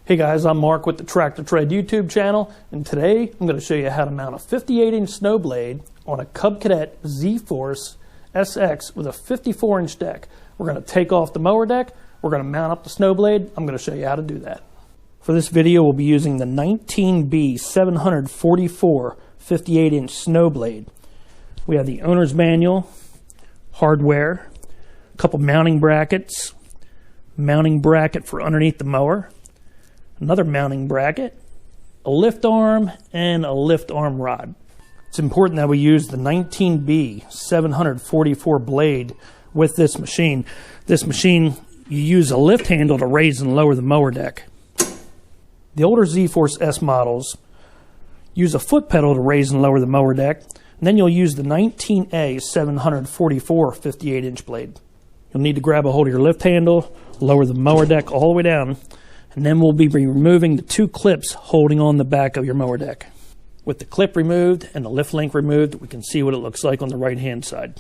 Hey guys, I'm Mark with the Tractor Trade YouTube channel, and today I'm going to show you how to mount a 58-inch snow blade on a Cub Cadet Zforce SX with a 54-inch deck. We're going to take off the mower deck, we're going to mount up the snow blade. I'm going to show you how to do that. For this video, we'll be using the 19B 744 58-inch snow blade. We have the owner's manual, hardware, a couple mounting brackets, mounting bracket for underneath the mower, another mounting bracket, a lift arm, and a lift arm rod. It's important that we use the 19B 744 blade with this machine. This machine, you use a lift handle to raise and lower the mower deck. The older Zforce S models use a foot pedal to raise and lower the mower deck, and then you'll use the 19A 744 58-inch blade. You'll need to grab a hold of your lift handle, lower the mower deck all the way down, and then we'll be removing the two clips holding on the back of your mower deck. With the clip removed and the lift link removed, we can see what it looks like on the right hand side.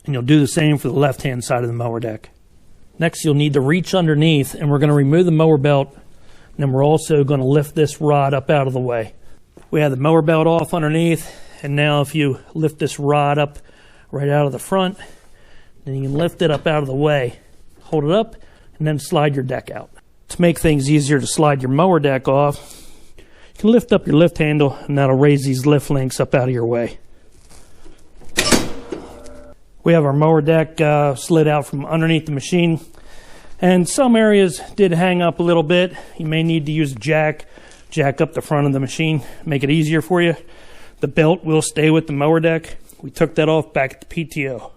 And you'll do the same for the left hand side of the mower deck. Next, you'll need to reach underneath, and we're going to remove the mower belt, and then we're also going to lift this rod up out of the way. We have the mower belt off underneath, and now if you lift this rod up right out of the front, then you can lift it up out of the way, hold it up, and then slide your deck out. To make things easier to slide your mower deck off, you can lift up your lift handle, and that'll raise these lift links up out of your way. We have our mower deck slid out from underneath the machine, and some areas did hang up a little bit. You may need to use a jack up the front of the machine, make it easier for you. The belt will stay with the mower deck. We took that off back at the PTO.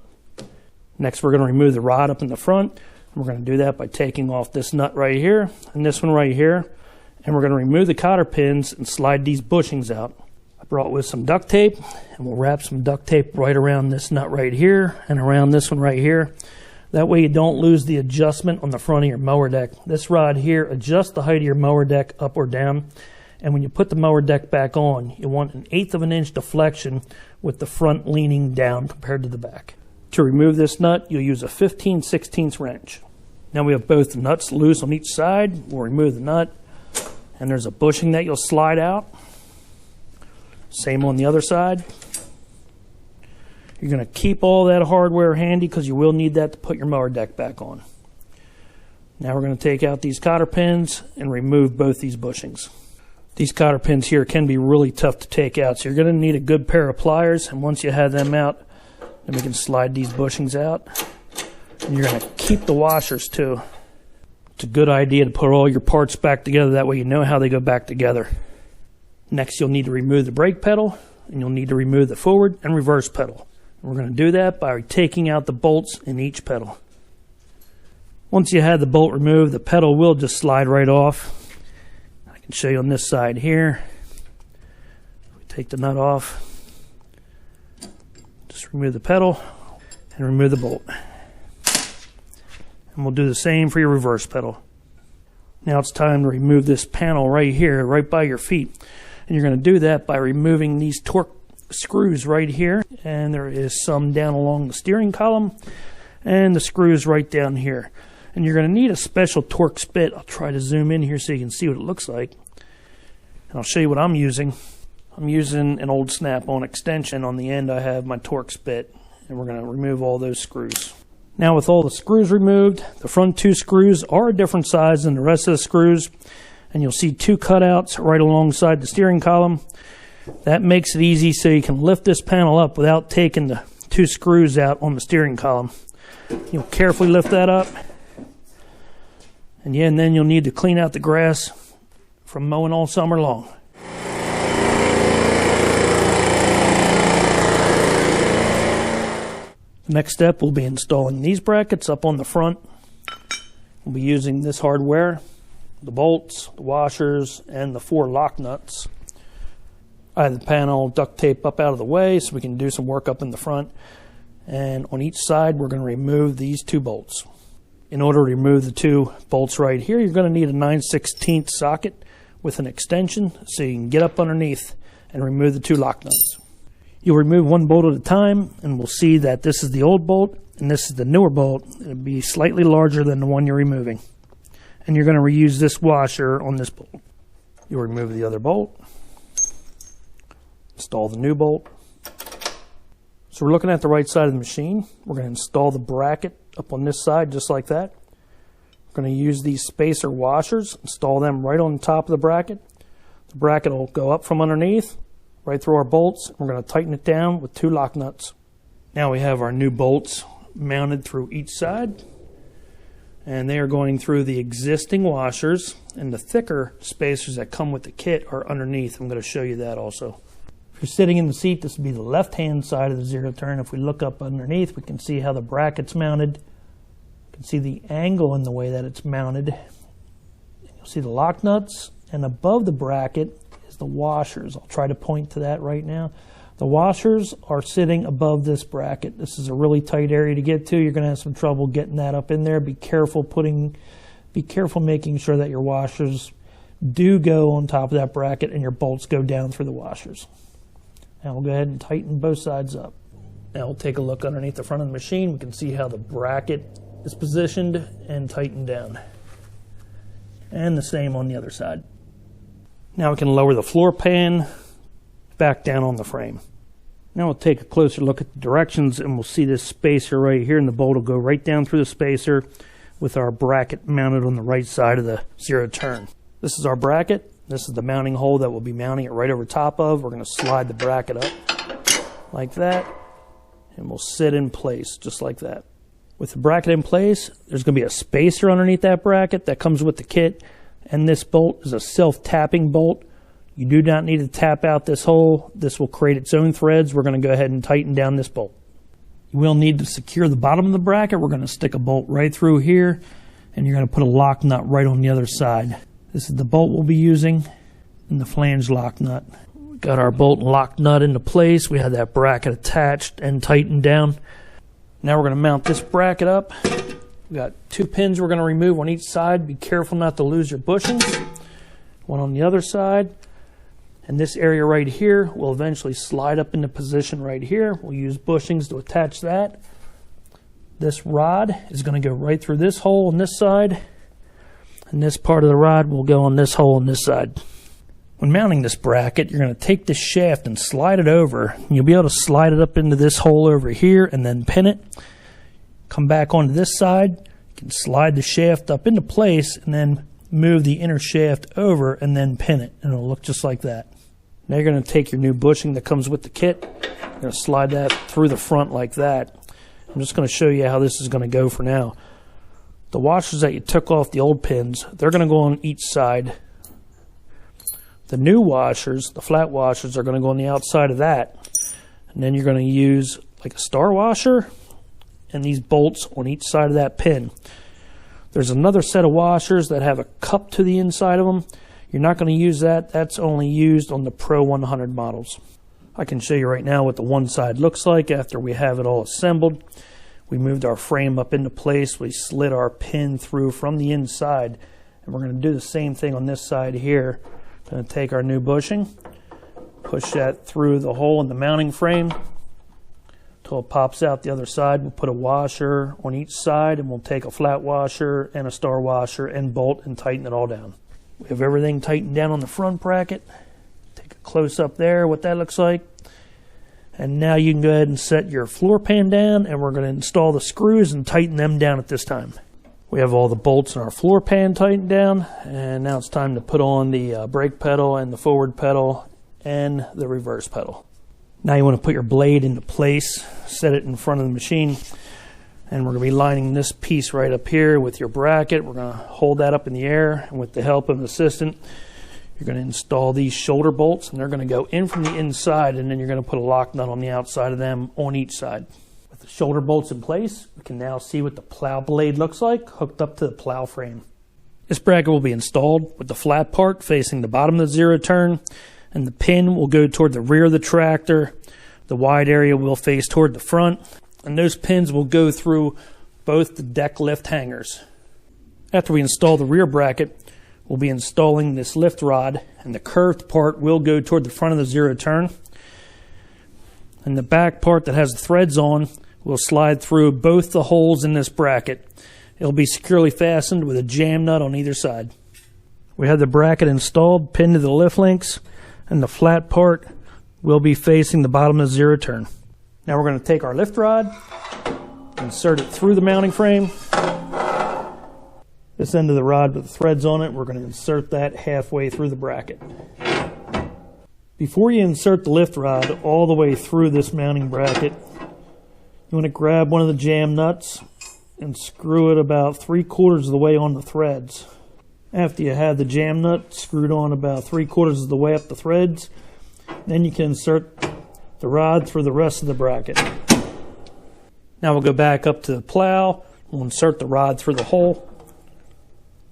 Next, we're going to remove the rod up in the front. We're going to do that by taking off this nut right here and this one right here, and we're going to remove the cotter pins and slide these bushings out. I brought with some duct tape, and we'll wrap some duct tape right around this nut right here and around this one right here. That way you don't lose the adjustment on the front of your mower deck. This rod here adjusts the height of your mower deck up or down, and when you put the mower deck back on, you want 1/8 of an inch deflection with the front leaning down compared to the back. To remove this nut, you'll use a 15/16 wrench. Now we have both the nuts loose on each side. We'll remove the nut, and there's a bushing that you'll slide out. Same on the other side. You're going to keep all that hardware handy because you will need that to put your mower deck back on. Now we're going to take out these cotter pins and remove both these bushings. These cotter pins here can be really tough to take out, so you're going to need a good pair of pliers, and once you have them out, then we can slide these bushings out. And you're going to keep the washers too. It's a good idea to put all your parts back together, that way you know how they go back together. Next, you'll need to remove the brake pedal, and you'll need to remove the forward and reverse pedal. And we're going to do that by taking out the bolts in each pedal. Once you have the bolt removed, the pedal will just slide right off. I can show you on this side here. We take the nut off, just remove the pedal and remove the bolt. And we'll do the same for your reverse pedal. Now it's time to remove this panel right here, right by your feet. And you're going to do that by removing these torque screws right here. And there is some down along the steering column, and the screws right down here. And you're going to need a special torque spit. I'll try to zoom in here so you can see what it looks like. And I'll show you what I'm using. I'm using an old snap-on extension. On the end I have my torque spit, and we're going to remove all those screws. Now with all the screws removed, the front two screws are a different size than the rest of the screws, and you'll see two cutouts right alongside the steering column. That makes it easy so you can lift this panel up without taking the two screws out on the steering column. You'll carefully lift that up, and then you'll need to clean out the grass from mowing all summer long. The next step will be installing these brackets up on the front. We'll be using this hardware, the bolts, the washers, and the 4 lock nuts. I have the panel duct tape up out of the way so we can do some work up in the front. And on each side, we're going to remove these 2 bolts. In order to remove the 2 bolts right here, you're going to need a 9/16 socket with an extension so you can get up underneath and remove the 2 lock nuts. You'll remove 1 bolt at a time, and we'll see that this is the old bolt and this is the newer bolt. It'll be slightly larger than the one you're removing. and you're going to reuse this washer on this bolt. You'll remove the other bolt, install the new bolt. So we're looking at the right side of the machine. We're going to install the bracket up on this side just like that. We're going to use these spacer washers, install them right on the top of the bracket. The bracket will go up from underneath, right through our bolts. We're going to tighten it down with 2 lock nuts. Now we have our new bolts mounted through each side, and they are going through the existing washers, and the thicker spacers that come with the kit are underneath. I'm going to show you that also. If you're sitting in the seat, this would be the left-hand side of the zero turn. If we look up underneath, we can see how the bracket's mounted. You can see the angle in the way that it's mounted. You'll see the lock nuts, and above the bracket is the washers. I'll try to point to that right now. The washers are sitting above this bracket. This is a really tight area to get to. You're going to have some trouble getting that up in there. Be careful making sure that your washers do go on top of that bracket and your bolts go down through the washers. Now we'll go ahead and tighten both sides up. Now we'll take a look underneath the front of the machine. We can see how the bracket is positioned and tightened down. And the same on the other side. Now we can lower the floor pan back down on the frame. Now we'll take a closer look at the directions, and we'll see this spacer right here, and the bolt will go right down through the spacer with our bracket mounted on the right side of the zero turn. This is our bracket. This is the mounting hole that we'll be mounting it right over top of. We're going to slide the bracket up like that, and we'll sit in place just like that. With the bracket in place, there's going to be a spacer underneath that bracket that comes with the kit, and this bolt is a self-tapping bolt. You do not need to tap out this hole. This will create its own threads. We're going to go ahead and tighten down this bolt. You will need to secure the bottom of the bracket. We're going to stick a bolt right through here, and you're going to put a lock nut right on the other side. This is the bolt we'll be using, and the flange lock nut. We got our bolt and lock nut into place. We have that bracket attached and tightened down. Now we're going to mount this bracket up. We got 2 pins we're going to remove on each side. Be careful not to lose your bushings. One on the other side. And this area right here will eventually slide up into position right here. We'll use bushings to attach that. This rod is going to go right through this hole on this side. And this part of the rod will go on this hole on this side. When mounting this bracket, you're going to take this shaft and slide it over. You'll be able to slide it up into this hole over here and then pin it. Come back onto this side. You can slide the shaft up into place and then move the inner shaft over and then pin it. And it'll look just like that. Now you're going to take your new bushing that comes with the kit. You're going to slide that through the front like that. I'm just going to show you how this is going to go for now. The washers that you took off the old pins, they're going to go on each side. The new washers, the flat washers, are going to go on the outside of that. And then you're going to use like a star washer and these bolts on each side of that pin. There's another set of washers that have a cup to the inside of them. You're not going to use that. That's only used on the Pro 100 models. I can show you right now what the one side looks like after we have it all assembled. We moved our frame up into place. We slid our pin through from the inside. And we're going to do the same thing on this side here. Going to take our new bushing, push that through the hole in the mounting frame until it pops out the other side. We'll put a washer on each side, and we'll take a flat washer and a star washer and bolt and tighten it all down. We have everything tightened down on the front bracket. Take a close up there, what that looks like. And now you can go ahead and set your floor pan down, and we're going to install the screws and tighten them down at this time. We have all the bolts in our floor pan tightened down, and now it's time to put on the brake pedal and the forward pedal and the reverse pedal. Now you want to put your blade into place, set it in front of the machine, and we're going to be lining this piece right up here with your bracket. We're going to hold that up in the air, and with the help of an assistant, you're going to install these shoulder bolts, and they're going to go in from the inside, and then you're going to put a lock nut on the outside of them on each side. With the shoulder bolts in place, we can now see what the plow blade looks like hooked up to the plow frame. This bracket will be installed with the flat part facing the bottom of the zero turn, and the pin will go toward the rear of the tractor. The wide area will face toward the front, and those pins will go through both the deck lift hangers. After we install the rear bracket, we'll be installing this lift rod, and the curved part will go toward the front of the zero turn. And the back part that has the threads on will slide through both the holes in this bracket. It'll be securely fastened with a jam nut on either side. We have the bracket installed, pinned to the lift links, and the flat part will be facing the bottom of the zero turn. Now we're going to take our lift rod, insert it through the mounting frame. This end of the rod with the threads on it, we're going to insert that halfway through the bracket. Before you insert the lift rod all the way through this mounting bracket, you want to grab one of the jam nuts and screw it about 3/4 of the way on the threads. After you have the jam nut screwed on about 3/4 of the way up the threads, then you can insert the rod through the rest of the bracket. Now we'll go back up to the plow, we'll insert the rod through the hole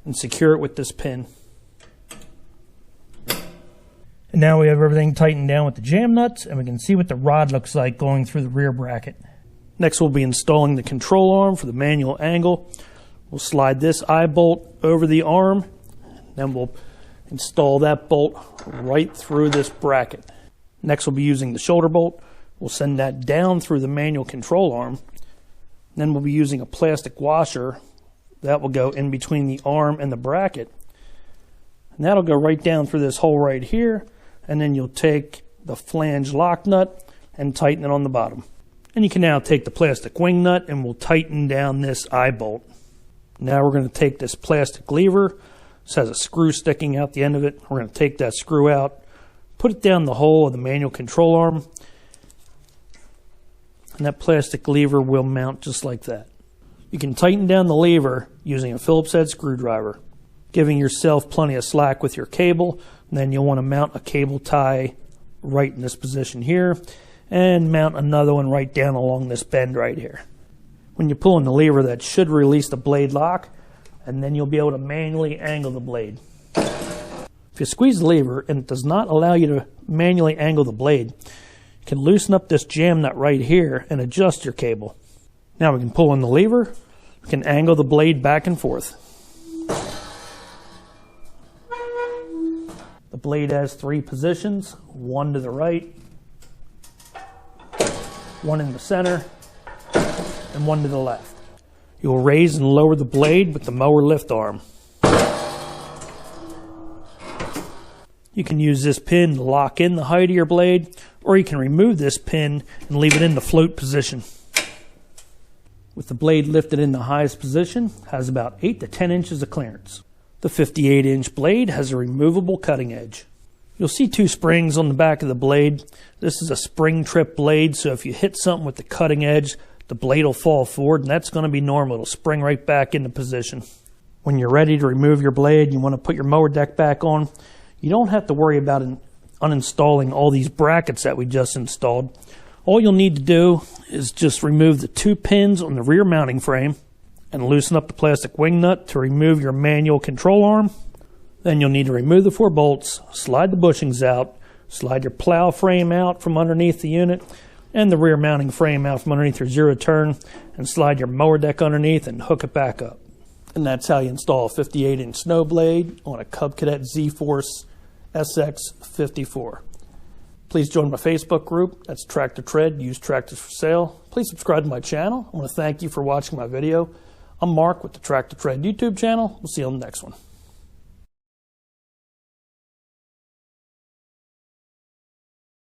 and secure it with this pin. And now we have everything tightened down with the jam nuts, and we can see what the rod looks like going through the rear bracket. Next we'll be installing the control arm for the manual angle. We'll slide this eye bolt over the arm, then we'll install that bolt right through this bracket. Next we'll be using the shoulder bolt. We'll send that down through the manual control arm. Then we'll be using a plastic washer that will go in between the arm and the bracket. And that'll go right down through this hole right here, and then you'll take the flange lock nut and tighten it on the bottom. And you can now take the plastic wing nut and we'll tighten down this eye bolt. Now we're going to take this plastic lever. This has a screw sticking out the end of it. We're going to take that screw out, put it down the hole of the manual control arm, and that plastic lever will mount just like that. You can tighten down the lever using a Phillips head screwdriver, giving yourself plenty of slack with your cable. And then you'll want to mount a cable tie right in this position here, and mount another one right down along this bend right here. When you're pulling the lever, that should release the blade lock, and then you'll be able to manually angle the blade. If you squeeze the lever and it does not allow you to manually angle the blade, you can loosen up this jam nut right here and adjust your cable. Now we can pull in the lever, we can angle the blade back and forth. The blade has 3 positions, one to the right, one in the center, and one to the left. You will raise and lower the blade with the mower lift arm. You can use this pin to lock in the height of your blade, or you can remove this pin and leave it in the float position. With the blade lifted in the highest position, it has about 8 to 10 inches of clearance. The 58-inch blade has a removable cutting edge. You'll see 2 springs on the back of the blade. This is a spring trip blade, so if you hit something with the cutting edge, the blade will fall forward, and that's going to be normal. It'll spring right back into position. When you're ready to remove your blade, you want to put your mower deck back on. You don't have to worry about uninstalling all these brackets that we just installed. All you'll need to do is just remove the 2 pins on the rear mounting frame and loosen up the plastic wing nut to remove your manual control arm. Then you'll need to remove the 4 bolts, slide the bushings out, slide your plow frame out from underneath the unit, and the rear mounting frame out from underneath your zero turn, and slide your mower deck underneath and hook it back up. And that's how you install a 58-inch snow blade on a Cub Cadet Zforce SX 54. Please join my Facebook group. That's Tractor Tread, Used Tractors for Sale. Please subscribe to my channel. I want to thank you for watching my video. I'm Mark with the Tractor Tread YouTube channel. We'll see you on the next one.